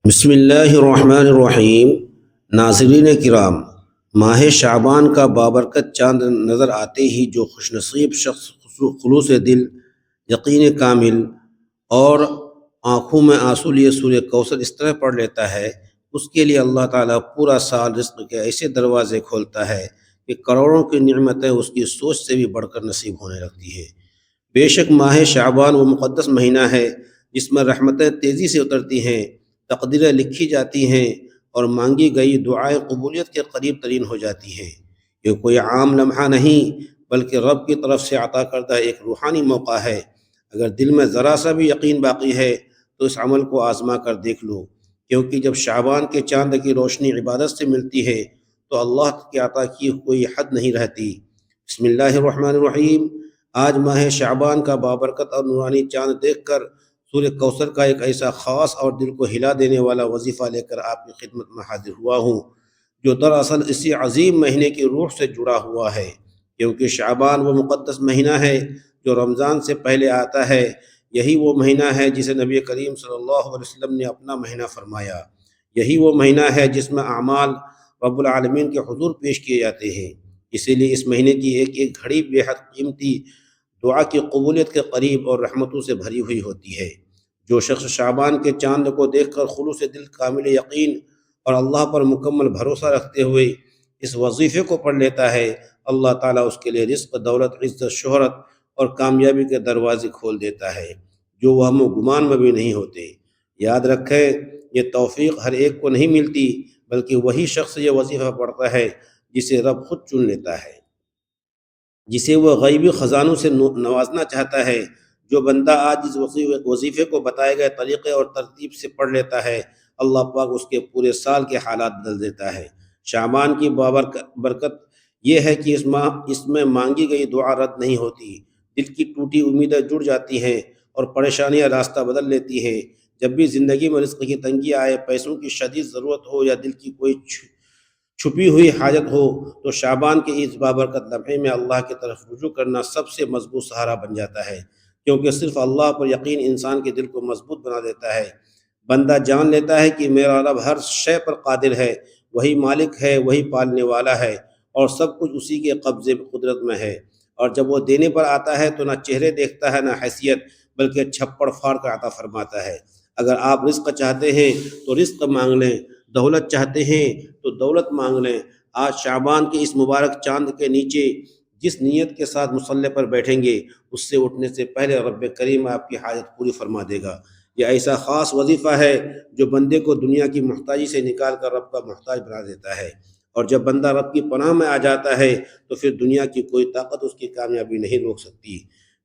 بسم اللہ الرحمن الرحیم۔ ناظرین کرام، ماہ شعبان کا بابرکت چاند نظر آتے ہی جو خوش نصیب شخص خلوص دل، یقین کامل اور آنکھوں میں آنسو لیے سورہ کوثر اس طرح پڑھ لیتا ہے، اس کے لیے اللہ تعالیٰ پورا سال رزق کے ایسے دروازے کھولتا ہے کہ کروڑوں کی نعمتیں اس کی سوچ سے بھی بڑھ کر نصیب ہونے لگتی ہے۔ بے شک ماہ شعبان وہ مقدس مہینہ ہے جس میں رحمتیں تیزی سے اترتی ہیں، تقدیریں لکھی جاتی ہیں اور مانگی گئی دعائیں قبولیت کے قریب ترین ہو جاتی ہیں۔ یہ کوئی عام لمحہ نہیں بلکہ رب کی طرف سے عطا کردہ ایک روحانی موقع ہے۔ اگر دل میں ذرا سا بھی یقین باقی ہے تو اس عمل کو آزما کر دیکھ لو، کیونکہ جب شعبان کے چاند کی روشنی عبادت سے ملتی ہے تو اللہ کی عطا کی کوئی حد نہیں رہتی۔ بسم اللہ الرحمن الرحیم۔ آج ماہ شعبان کا بابرکت اور نورانی چاند دیکھ کر سورہ کوثر کا ایک ایسا خاص اور دل کو ہلا دینے والا وظیفہ لے کر آپ کی خدمت میں حاضر ہوا ہوں، جو دراصل اسی عظیم مہینے کی روح سے جڑا ہوا ہے، کیونکہ شعبان وہ مقدس مہینہ ہے جو رمضان سے پہلے آتا ہے۔ یہی وہ مہینہ ہے جسے نبی کریم صلی اللہ علیہ وسلم نے اپنا مہینہ فرمایا۔ یہی وہ مہینہ ہے جس میں اعمال رب العالمین کے حضور پیش کیے جاتے ہیں۔ اسی لیے اس مہینے کی ایک ایک گھڑی بے حد قیمتی، دعا کی قبولیت کے قریب اور رحمتوں سے بھری ہوئی ہوتی ہے۔ جو شخص شعبان کے چاند کو دیکھ کر خلوص دل، کامل یقین اور اللہ پر مکمل بھروسہ رکھتے ہوئے اس وظیفے کو پڑھ لیتا ہے، اللہ تعالیٰ اس کے لیے رزق، دولت، عزت، شہرت اور کامیابی کے دروازے کھول دیتا ہے جو وہم و گمان میں بھی نہیں ہوتے۔ یاد رکھیں، یہ توفیق ہر ایک کو نہیں ملتی، بلکہ وہی شخص یہ وظیفہ پڑھتا ہے جسے رب خود چن لیتا ہے، جسے وہ غیبی خزانوں سے نوازنا چاہتا ہے۔ جو بندہ آج اس وظیفے کو بتائے گئے طریقے اور ترتیب سے پڑھ لیتا ہے، اللہ پاک اس کے پورے سال کے حالات بدل دیتا ہے۔ شعبان کی برکت یہ ہے کہ اس میں مانگی گئی دعا رد نہیں ہوتی، دل کی ٹوٹی امیدیں جڑ جاتی ہیں اور پریشانیاں راستہ بدل لیتی ہیں۔ جب بھی زندگی میں رزق کی تنگی آئے، پیسوں کی شدید ضرورت ہو یا دل کی کوئی چھپی ہوئی حاجت ہو، تو شعبان کے اس بابرکت لمحے میں اللہ کی طرف رجوع کرنا سب سے مضبوط سہارا بن جاتا ہے، کیونکہ صرف اللہ پر یقین انسان کے دل کو مضبوط بنا دیتا ہے۔ بندہ جان لیتا ہے کہ میرا رب ہر شے پر قادر ہے، وہی مالک ہے، وہی پالنے والا ہے اور سب کچھ اسی کے قبضے قدرت میں ہے۔ اور جب وہ دینے پر آتا ہے تو نہ چہرے دیکھتا ہے نہ حیثیت، بلکہ چھپڑ پھاڑ کر عطا فرماتا ہے۔ اگر آپ رزق چاہتے ہیں تو رزق مانگ لیں، دولت چاہتے ہیں تو دولت مانگ لیں۔ آج شعبان کے اس مبارک چاند کے نیچے جس نیت کے ساتھ مصلی پر بیٹھیں گے، اس سے اٹھنے سے پہلے رب کریم آپ کی حاجت پوری فرما دے گا۔ یہ ایسا خاص وظیفہ ہے جو بندے کو دنیا کی محتاجی سے نکال کر رب کا محتاج بنا دیتا ہے، اور جب بندہ رب کی پناہ میں آ جاتا ہے تو پھر دنیا کی کوئی طاقت اس کی کامیابی نہیں روک سکتی،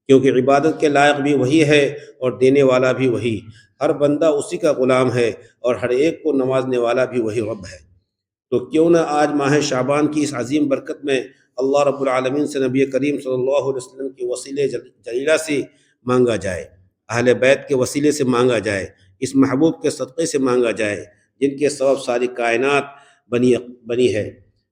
کیونکہ عبادت کے لائق بھی وہی ہے اور دینے والا بھی وہی۔ ہر بندہ اسی کا غلام ہے اور ہر ایک کو نوازنے والا بھی وہی رب ہے۔ تو کیوں نہ آج ماہ شعبان کی اس عظیم برکت میں اللہ رب العالمین سے نبی کریم صلی اللہ علیہ وسلم کے وسیلے جلیلہ سے مانگا جائے، اہل بیت کے وسیلے سے مانگا جائے، اس محبوب کے صدقے سے مانگا جائے جن کے سبب ساری کائنات بنی ہے۔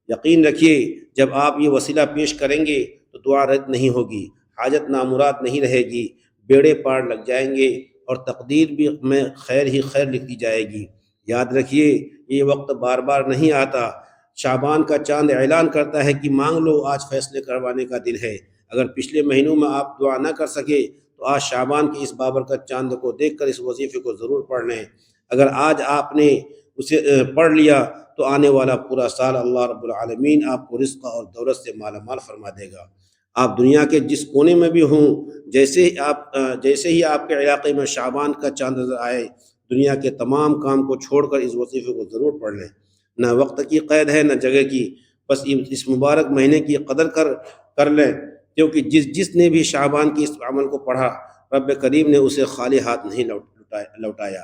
یقین رکھیے، جب آپ یہ وسیلہ پیش کریں گے تو دعا رد نہیں ہوگی، حاجت نامراد نہیں رہے گی، بیڑے پار لگ جائیں گے اور تقدیر بھی میں خیر ہی خیر لکھی جائے گی۔ یاد رکھیے، یہ وقت بار بار نہیں آتا۔ شعبان کا چاند اعلان کرتا ہے کہ مانگ لو، آج فیصلے کروانے کا دن ہے۔ اگر پچھلے مہینوں میں آپ دعا نہ کر سکے تو آج شعبان کے اس بابرکت چاند کو دیکھ کر اس وظیفے کو ضرور پڑھ لیں۔ اگر آج آپ نے اسے پڑھ لیا تو آنے والا پورا سال اللہ رب العالمین آپ کو رزق اور دولت سے مالا مال فرما دے گا۔ آپ دنیا کے جس کونے میں بھی ہوں، جیسے ہی آپ کے علاقے میں شعبان کا چاند نظر آئے، دنیا کے تمام کام کو چھوڑ کر اس وظیفے کو ضرور پڑھ لیں۔ نہ وقت کی قید ہے نہ جگہ کی، بس اس مبارک مہینے کی قدر کر لیں، کیونکہ جس نے بھی شعبان کی اس عمل کو پڑھا، رب کریم نے اسے خالی ہاتھ نہیں لوٹایا۔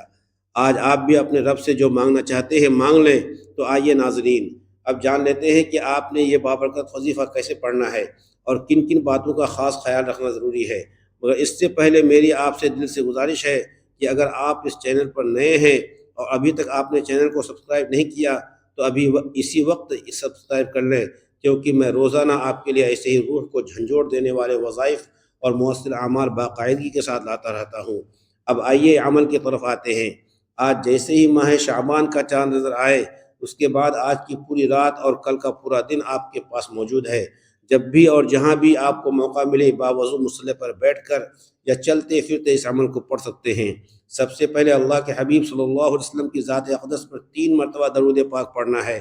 آج آپ بھی اپنے رب سے جو مانگنا چاہتے ہیں مانگ لیں۔ تو آئیے ناظرین، اب جان لیتے ہیں کہ آپ نے یہ بابرکت وظیفہ کیسے پڑھنا ہے اور کن کن باتوں کا خاص خیال رکھنا ضروری ہے۔ مگر اس سے پہلے میری آپ سے دل سے گزارش ہے کہ اگر آپ اس چینل پر نئے ہیں اور ابھی تک آپ نے چینل کو سبسکرائب نہیں کیا تو ابھی اسی وقت سبسکرائب کر لیں، کیونکہ میں روزانہ آپ کے لیے ایسے ہی روح کو جھنجھوڑ دینے والے وظائف اور مؤثر اعمال باقاعدگی کے ساتھ لاتا رہتا ہوں۔ اب آئیے عمل کی طرف آتے ہیں۔ آج جیسے ہی ماہ شعبان کا چاند نظر آئے اس کے بعد آج کی پوری رات اور کل کا پورا دن آپ کے پاس موجود ہے۔ جب بھی اور جہاں بھی آپ کو موقع ملے باوضو مصلی پر بیٹھ کر یا چلتے پھرتے اس عمل کو پڑھ سکتے ہیں۔ سب سے پہلے اللہ کے حبیب صلی اللہ علیہ وسلم کی ذات اقدس پر 3 مرتبہ درود پاک پڑھنا ہے۔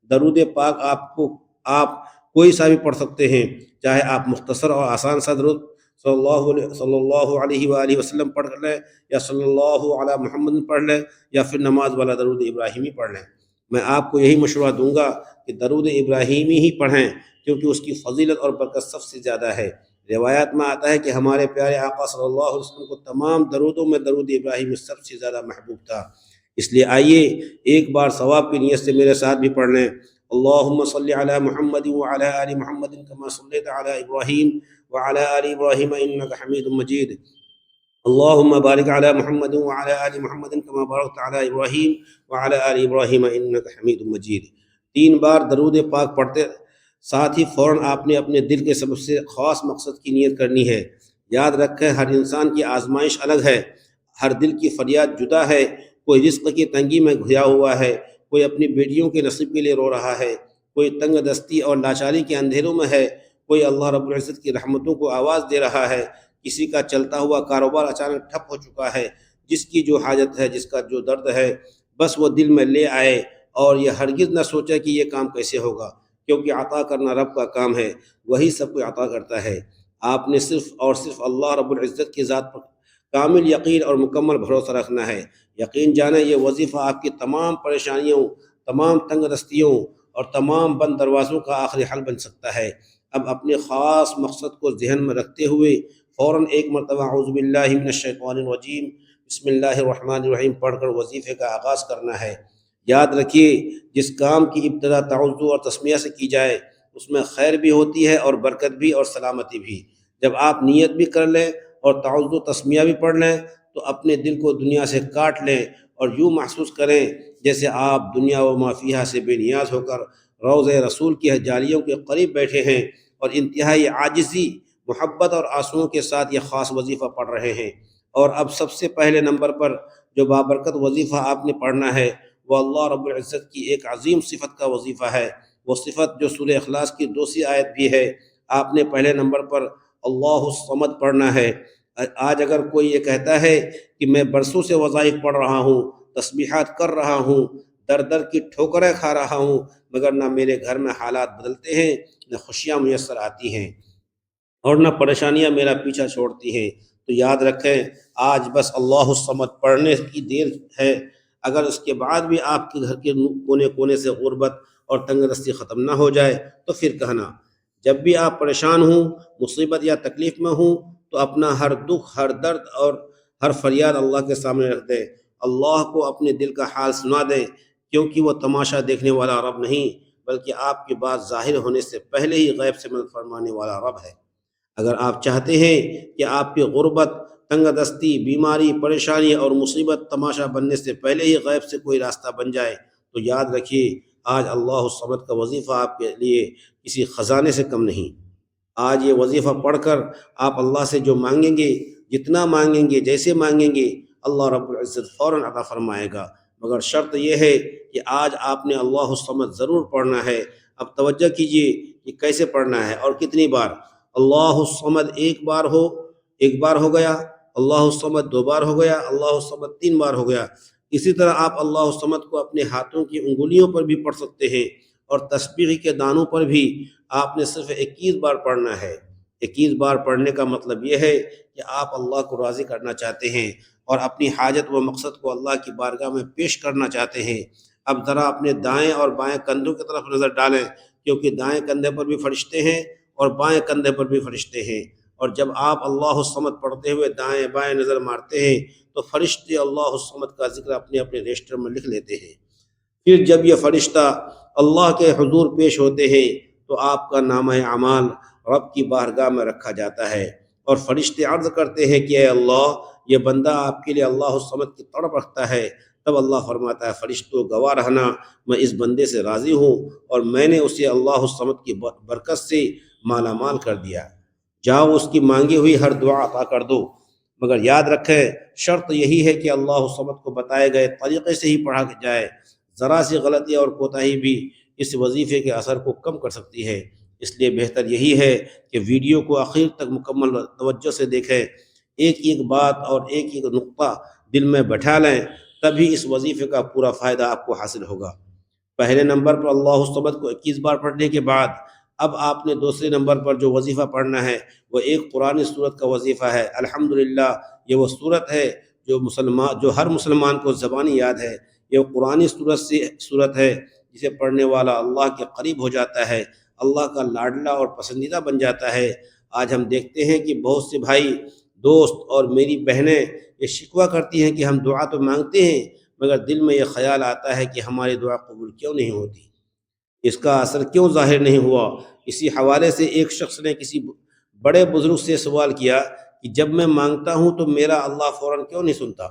درود پاک آپ کوئی سا بھی پڑھ سکتے ہیں، چاہے آپ مختصر اور آسان سا درود صلی اللہ علیہ وآلہ وسلم پڑھ لیں، یا صلی اللہ علی محمد پڑھ لیں، یا پھر نماز والا درود ابراہیمی پڑھ لیں۔ میں آپ کو یہی مشورہ دوں گا کہ درود ابراہیمی ہی پڑھیں، کیونکہ اس کی فضیلت اور برکت سب سے زیادہ ہے۔ روایات میں آتا ہے کہ ہمارے پیارے آقا صلی اللہ علیہ وسلم کو تمام درودوں میں درود ابراہیمی سب سے زیادہ محبوب تھا۔ اس لیے آئیے ایک بار ثواب کی نیت سے میرے ساتھ بھی پڑھ لیں۔ اللہم صلی علی محمد وعلی آل محمد کما صلیت علی ابراہیم وعلی آل ابراہیم انک حمید مجید۔ اللہم بارک علی محمد وعلی آل محمد کما بارکت علی ابراہیم وعلی آل ابراہیم انک حمید مجید۔ 3 بار درود پاک پڑھتے ساتھ ہی فوراً آپ نے اپنے دل کے سب سے خاص مقصد کی نیت کرنی ہے۔ یاد رکھیں ہر انسان کی آزمائش الگ ہے، ہر دل کی فریاد جدا ہے۔ کوئی رزق کی تنگی میں گھیا ہوا ہے، کوئی اپنی بیٹیوں کے نصیب کے لیے رو رہا ہے، کوئی تنگ دستی اور لاچاری کے اندھیروں میں ہے، کوئی اللہ رب العزت کی رحمتوں کو آواز دے رہا ہے، کسی کا چلتا ہوا کاروبار اچانک ٹھپ ہو چکا ہے۔ جس کی جو حاجت ہے، جس کا جو درد ہے، بس وہ دل میں لے آئے اور یہ ہرگز نہ سوچے کہ یہ کام کیسے ہوگا، کیونکہ عطا کرنا رب کا کام ہے، وہی سب کو عطا کرتا ہے۔ آپ نے صرف اور صرف اللہ رب العزت کی ذات پر کامل یقین اور مکمل بھروسہ رکھنا ہے۔ یقین جانیں یہ وظیفہ آپ کی تمام پریشانیوں، تمام تنگ دستیوں اور تمام بند دروازوں کا آخری حل بن سکتا ہے۔ اب اپنے خاص مقصد کو ذہن میں رکھتے ہوئے فوراً ایک مرتبہ اعوذ باللہ من الشیطان الرجیم بسم اللہ الرحمن الرحیم پڑھ کر وظیفے کا آغاز کرنا ہے۔ یاد رکھیے جس کام کی ابتدا تعوذ اور تسمیہ سے کی جائے اس میں خیر بھی ہوتی ہے اور برکت بھی اور سلامتی بھی۔ جب آپ نیت بھی کر لیں اور تعوذ و تسمیہ بھی پڑھ لیں تو اپنے دل کو دنیا سے کاٹ لیں اور یوں محسوس کریں جیسے آپ دنیا و ما فیہا سے بے نیاز ہو کر روضہ رسول کی جالیوں کے قریب بیٹھے ہیں اور انتہائی عاجزی، محبت اور آنسوؤں کے ساتھ یہ خاص وظیفہ پڑھ رہے ہیں۔ اور اب سب سے پہلے نمبر پر جو بابرکت وظیفہ آپ نے پڑھنا ہے وہ اللہ رب العزت کی ایک عظیم صفت کا وظیفہ ہے۔ وہ صفت جو سورہ اخلاص کی 2 آیت بھی ہے۔ آپ نے پہلے نمبر پر اللہ الصمد پڑھنا ہے۔ آج اگر کوئی یہ کہتا ہے کہ میں برسوں سے وظائف پڑھ رہا ہوں، تسبیحات کر رہا ہوں، در در کی ٹھوکریں کھا رہا ہوں، مگر نہ میرے گھر میں حالات بدلتے ہیں، نہ خوشیاں میسر آتی ہیں اور نہ پریشانیاں میرا پیچھا چھوڑتی ہیں، تو یاد رکھیں آج بس اللہ الصمد پڑھنے کی دیر ہے۔ اگر اس کے بعد بھی آپ کے گھر کے کونے کونے سے غربت اور تنگ دستی ختم نہ ہو جائے تو پھر کہنا۔ جب بھی آپ پریشان ہوں، مصیبت یا تکلیف میں ہوں تو اپنا ہر دکھ، ہر درد اور ہر فریاد اللہ کے سامنے رکھ دیں۔ اللہ کو اپنے دل کا حال سنا دیں، کیونکہ وہ تماشا دیکھنے والا رب نہیں بلکہ آپ کی بات ظاہر ہونے سے پہلے ہی غیب سے مدد فرمانے والا رب ہے۔ اگر آپ چاہتے ہیں کہ آپ کی غربت، تنگ دستی، بیماری، پریشانی اور مصیبت تماشا بننے سے پہلے ہی غیب سے کوئی راستہ بن جائے تو یاد رکھیے آج اللہ الصمد کا وظیفہ آپ کے لیے کسی خزانے سے کم نہیں۔ آج یہ وظیفہ پڑھ کر آپ اللہ سے جو مانگیں گے، جتنا مانگیں گے، جیسے مانگیں گے، اللہ رب العزت فوراً عطا فرمائے گا، مگر شرط یہ ہے کہ آج آپ نے اللہ الصمد ضرور پڑھنا ہے۔ اب توجہ کیجئے کہ کیسے پڑھنا ہے اور کتنی بار۔ اللہ الصمد ایک بار ہو گیا، اللہ الصمد 2 بار ہو گیا، اللہ الصمد 3 بار ہو گیا۔ اسی طرح آپ اللہ الصمد کو اپنے ہاتھوں کی انگلیوں پر بھی پڑھ سکتے ہیں اور تسبیح کے دانوں پر بھی آپ نے صرف 21 بار پڑھنا ہے۔ 21 بار پڑھنے کا مطلب یہ ہے کہ آپ اللہ کو راضی کرنا چاہتے ہیں اور اپنی حاجت و مقصد کو اللہ کی بارگاہ میں پیش کرنا چاہتے ہیں۔ اب ذرا اپنے دائیں اور بائیں کندھوں کی طرف نظر ڈالیں، کیونکہ دائیں کندھے پر بھی فرشتے ہیں اور بائیں کندھے پر بھی فرشتے ہیں، اور جب آپ اللہ الصمد پڑھتے ہوئے دائیں بائیں نظر مارتے ہیں تو فرشتے اللہ الصمد کا ذکر اپنے اپنے رجسٹر میں لکھ لیتے ہیں۔ پھر جب یہ فرشتہ اللہ کے حضور پیش ہوتے ہیں تو آپ کا نامہ اعمال رب کی بارگاہ میں رکھا جاتا ہے اور فرشتے عرض کرتے ہیں کہ اے اللہ، یہ بندہ آپ کے لیے اللہ الصمد کی تڑپ رکھتا ہے۔ تب اللہ فرماتا ہے فرشتوں گواہ رہنا، میں اس بندے سے راضی ہوں اور میں نے اسے اللہ الصمد کی برکت سے مالا مال کر دیا۔ جاؤ اس کی مانگی ہوئی ہر دعا عطا کر دو۔ مگر یاد رکھیں شرط یہی ہے کہ اللہ الصمد کو بتائے گئے طریقے سے ہی پڑھا جائے، ذرا سی غلطی اور کوتاہی بھی اس وظیفے کے اثر کو کم کر سکتی ہے۔ اس لیے بہتر یہی ہے کہ ویڈیو کو آخر تک مکمل توجہ سے دیکھیں، ایک ایک بات اور ایک ایک نقطہ دل میں بٹھا لیں، تبھی اس وظیفے کا پورا فائدہ آپ کو حاصل ہوگا۔ پہلے نمبر پر اللہ الصمد کو 21 بار پڑھنے کے بعد اب آپ نے دوسرے نمبر پر جو وظیفہ پڑھنا ہے وہ ایک قرآن صورت کا وظیفہ ہے۔ الحمدللہ یہ وہ صورت ہے جو ہر مسلمان کو زبانی یاد ہے۔ یہ قرآن صورت ہے جسے پڑھنے والا اللہ کے قریب ہو جاتا ہے، اللہ کا لاڈلا اور پسندیدہ بن جاتا ہے۔ آج ہم دیکھتے ہیں کہ بہت سے بھائی، دوست اور میری بہنیں یہ شکوہ کرتی ہیں کہ ہم دعا تو مانگتے ہیں مگر دل میں یہ خیال آتا ہے کہ ہماری دعا قبول کیوں نہیں ہوتی، اس کا اثر کیوں ظاہر نہیں ہوا۔ اسی حوالے سے ایک شخص نے کسی بڑے بزرگ سے سوال کیا کہ جب میں مانگتا ہوں تو میرا اللہ فوراً کیوں نہیں سنتا؟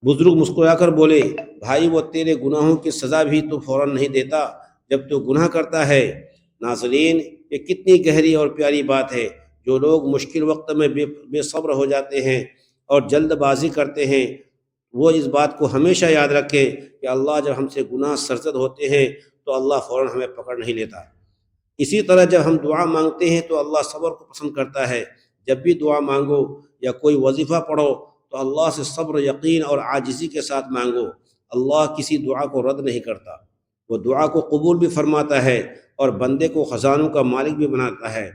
بزرگ مسکرا کر بولے، بھائی وہ تیرے گناہوں کی سزا بھی تو فوراً نہیں دیتا جب تو گناہ کرتا ہے۔ ناظرین، یہ کتنی گہری اور پیاری بات ہے۔ جو لوگ مشکل وقت میں بے صبر ہو جاتے ہیں اور جلد بازی کرتے ہیں، وہ اس بات کو ہمیشہ یاد رکھیں کہ اللہ جب ہم سے گناہ سرزد ہوتے ہیں تو اللہ فوراً ہمیں پکڑ نہیں لیتا۔ اسی طرح جب ہم دعا مانگتے ہیں تو اللہ صبر کو پسند کرتا ہے۔ جب بھی دعا مانگو یا کوئی وظیفہ پڑھو تو اللہ سے صبر، یقین اور عاجزی کے ساتھ مانگو۔ اللہ کسی دعا کو رد نہیں کرتا، وہ دعا کو قبول بھی فرماتا ہے اور بندے کو خزانوں کا مالک بھی بناتا ہے،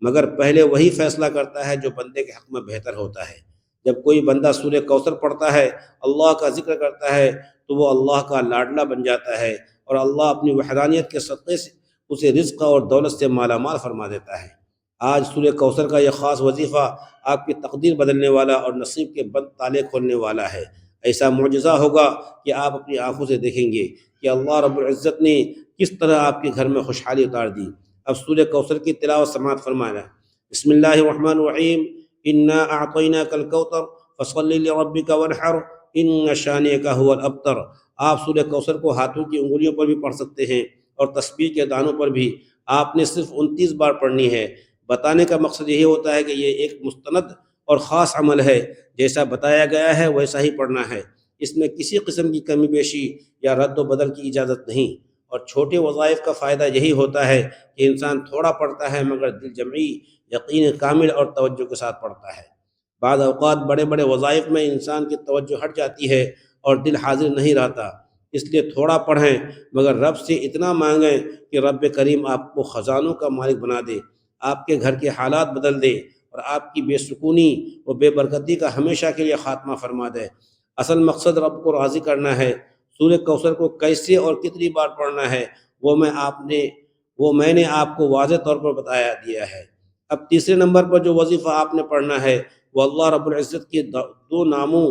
مگر پہلے وہی فیصلہ کرتا ہے جو بندے کے حق میں بہتر ہوتا ہے۔ جب کوئی بندہ سورہ کوثر پڑھتا ہے، اللہ کا ذکر کرتا ہے تو وہ اللہ کا لاڈلا بن جاتا ہے اور اللہ اپنی وحدانیت کے صدقے سے اسے رزق اور دولت سے مالا مال فرما دیتا ہے۔ آج سورہ کوثر کا یہ خاص وظیفہ آپ کی تقدیر بدلنے والا اور نصیب کے بند تالے کھولنے والا ہے۔ ایسا معجزہ ہوگا کہ آپ اپنی آنکھوں سے دیکھیں گے کہ اللہ رب العزت نے کس طرح آپ کے گھر میں خوشحالی اتار دی۔ اب سورہ کوثر کی تلاوت سماعت فرمانا۔ بسم اللہ الرحمن الرحیم، انا اعطیناک الکوثر فصل لربک وانحر ان شانئک هو الابتر۔ آپ سورہ کوثر کو ہاتھوں کی انگلیوں پر بھی پڑھ سکتے ہیں اور تسبیح کے دانوں پر بھی۔ آپ نے صرف 29 بار پڑھنی ہے۔ بتانے کا مقصد یہی ہوتا ہے کہ یہ ایک مستند اور خاص عمل ہے، جیسا بتایا گیا ہے ویسا ہی پڑھنا ہے۔ اس میں کسی قسم کی کمی بیشی یا رد و بدل کی اجازت نہیں۔ اور چھوٹے وظائف کا فائدہ یہی ہوتا ہے کہ انسان تھوڑا پڑھتا ہے مگر دل جمعی، یقین کامل اور توجہ کے ساتھ پڑھتا ہے۔ بعض اوقات بڑے بڑے وظائف میں انسان کی توجہ ہٹ جاتی ہے اور دل حاضر نہیں رہتا، اس لیے تھوڑا پڑھیں مگر رب سے اتنا مانگیں کہ رب کریم آپ کو خزانوں کا مالک بنا دے، آپ کے گھر کے حالات بدل دے اور آپ کی بے سکونی و بے برکتی کا ہمیشہ کے لیے خاتمہ فرما دے۔ اصل مقصد رب کو راضی کرنا ہے۔ سورہ کوثر کو کیسے اور کتنی بار پڑھنا ہے وہ میں نے آپ کو واضح طور پر بتایا دیا ہے۔ اب تیسرے نمبر پر جو وظیفہ آپ نے پڑھنا ہے وہ اللہ رب العزت کے دو ناموں،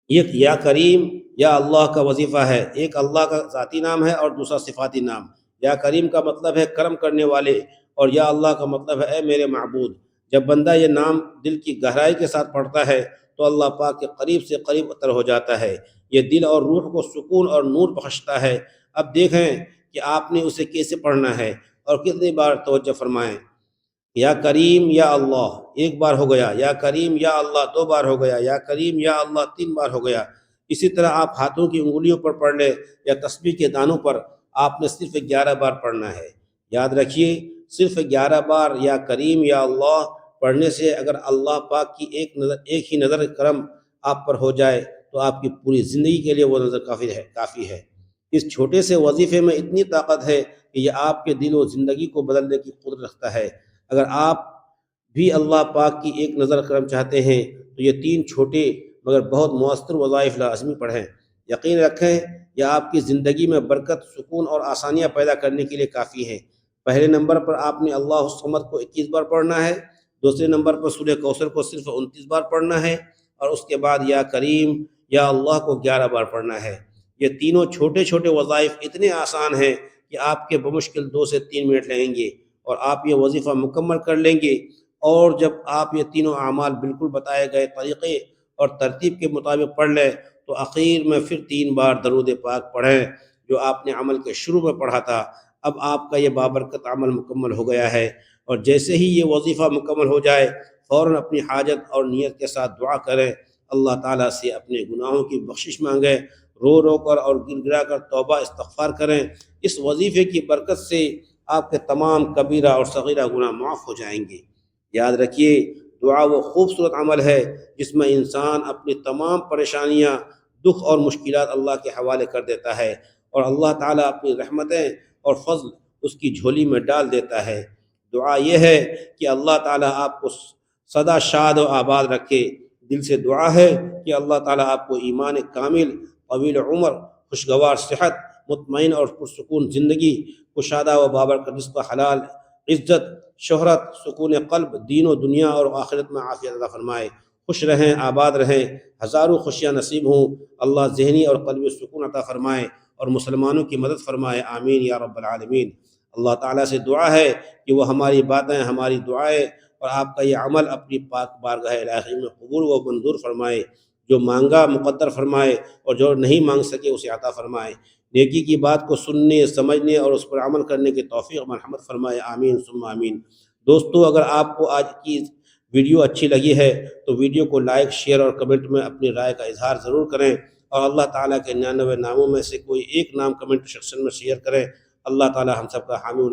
ایک یا کریم یا اللہ کا وظیفہ ہے۔ ایک اللہ کا ذاتی نام ہے اور دوسرا صفاتی نام۔ یا کریم کا مطلب ہے کرم کرنے والے اور یا اللہ کا مطلب ہے اے میرے معبود۔ جب بندہ یہ نام دل کی گہرائی کے ساتھ پڑھتا ہے تو اللہ پاک کے قریب سے قریب اتر ہو جاتا ہے۔ یہ دل اور روح کو سکون اور نور بخشتا ہے۔ اب دیکھیں کہ آپ نے اسے کیسے پڑھنا ہے اور کتنی بار توجہ فرمائیں۔ یا کریم یا اللہ ایک بار ہو گیا، یا کریم یا اللہ 2 بار ہو گیا، یا کریم یا اللہ 3 بار ہو گیا۔ اسی طرح آپ ہاتھوں کی انگلیوں پر پڑھ لیں یا تسبیح کے دانوں پر، آپ نے صرف 11 بار پڑھنا ہے۔ یاد رکھیے، صرف 11 بار یا کریم یا اللہ پڑھنے سے اگر اللہ پاک کی ایک ہی نظر کرم آپ پر ہو جائے تو آپ کی پوری زندگی کے لیے وہ نظر کافی ہے۔ اس چھوٹے سے وظیفے میں اتنی طاقت ہے کہ یہ آپ کے دل و زندگی کو بدلنے کی قدرت رکھتا ہے۔ اگر آپ بھی اللہ پاک کی ایک نظر کرم چاہتے ہیں تو یہ 3 چھوٹے مگر بہت مؤثر وظائف لازمی پڑھیں۔ یقین رکھیں یہ آپ کی زندگی میں برکت، سکون اور آسانیاں پیدا کرنے کے لیے کافی ہیں۔ پہلے نمبر پر آپ نے اللہ الصمد کو 21 بار پڑھنا ہے، دوسرے نمبر پر سورہ کوثر کو صرف 29 بار پڑھنا ہے اور اس کے بعد یا کریم یا اللہ کو 11 بار پڑھنا ہے۔ یہ تینوں چھوٹے چھوٹے وظائف اتنے آسان ہیں کہ آپ کے بمشکل 2 سے 3 منٹ لگیں گے اور آپ یہ وظیفہ مکمل کر لیں گے۔ اور جب آپ یہ تینوں اعمال بالکل بتائے گئے طریقے اور ترتیب کے مطابق پڑھ لیں تو آخر میں پھر 3 بار درود پاک پڑھیں جو آپ نے عمل کے شروع میں پڑھا تھا۔ اب آپ کا یہ بابرکت عمل مکمل ہو گیا ہے اور جیسے ہی یہ وظیفہ مکمل ہو جائے فوراً اپنی حاجت اور نیت کے ساتھ دعا کریں، اللہ تعالیٰ سے اپنے گناہوں کی بخشش مانگیں، رو رو کر اور گر گرا کر توبہ استغفار کریں۔ اس وظیفے کی برکت سے آپ کے تمام کبیرہ اور صغیرہ گناہ معاف ہو جائیں گے۔ یاد رکھیے، دعا وہ خوبصورت عمل ہے جس میں انسان اپنی تمام پریشانیاں، دکھ اور مشکلات اللہ کے حوالے کر دیتا ہے، اور اللہ تعالیٰ اپنی رحمتیں اور فضل اس کی جھولی میں ڈال دیتا ہے۔ دعا یہ ہے کہ اللہ تعالیٰ آپ کو سدا شاد و آباد رکھے۔ دل سے دعا ہے کہ اللہ تعالیٰ آپ کو ایمان کامل، طویل عمر، خوشگوار صحت، مطمئن اور پرسکون زندگی، کشادہ و بابرکت رزق حلال، عزت، شہرت، سکون قلب، دین و دنیا اور آخرت میں عافیت عطا فرمائے۔ خوش رہیں، آباد رہیں، ہزاروں خوشیاں نصیب ہوں۔ اللہ ذہنی اور قلبی سکون عطا فرمائے اور مسلمانوں کی مدد فرمائے، آمین یا رب العالمین۔ اللہ تعالیٰ سے دعا ہے کہ وہ ہماری باتیں، ہماری دعائیں اور آپ کا یہ عمل اپنی پاک بارگاہ الہی میں قبول و منظور فرمائے۔ جو مانگا مقدر فرمائے اور جو نہیں مانگ سکے اسے عطا فرمائے۔ نیکی کی بات کو سننے، سمجھنے اور اس پر عمل کرنے کی توفیق مرحمت فرمائے، آمین ثم آمین۔ دوستو، اگر آپ کو آج کی ویڈیو اچھی لگی ہے تو ویڈیو کو لائک، شیئر اور کمنٹ میں اپنی رائے کا اظہار ضرور کریں، اور اللہ تعالیٰ کے 99 ناموں میں سے کوئی ایک نام کمنٹ سیکشن میں شیئر کریں۔ اللہ تعالیٰ ہم سب کا حامی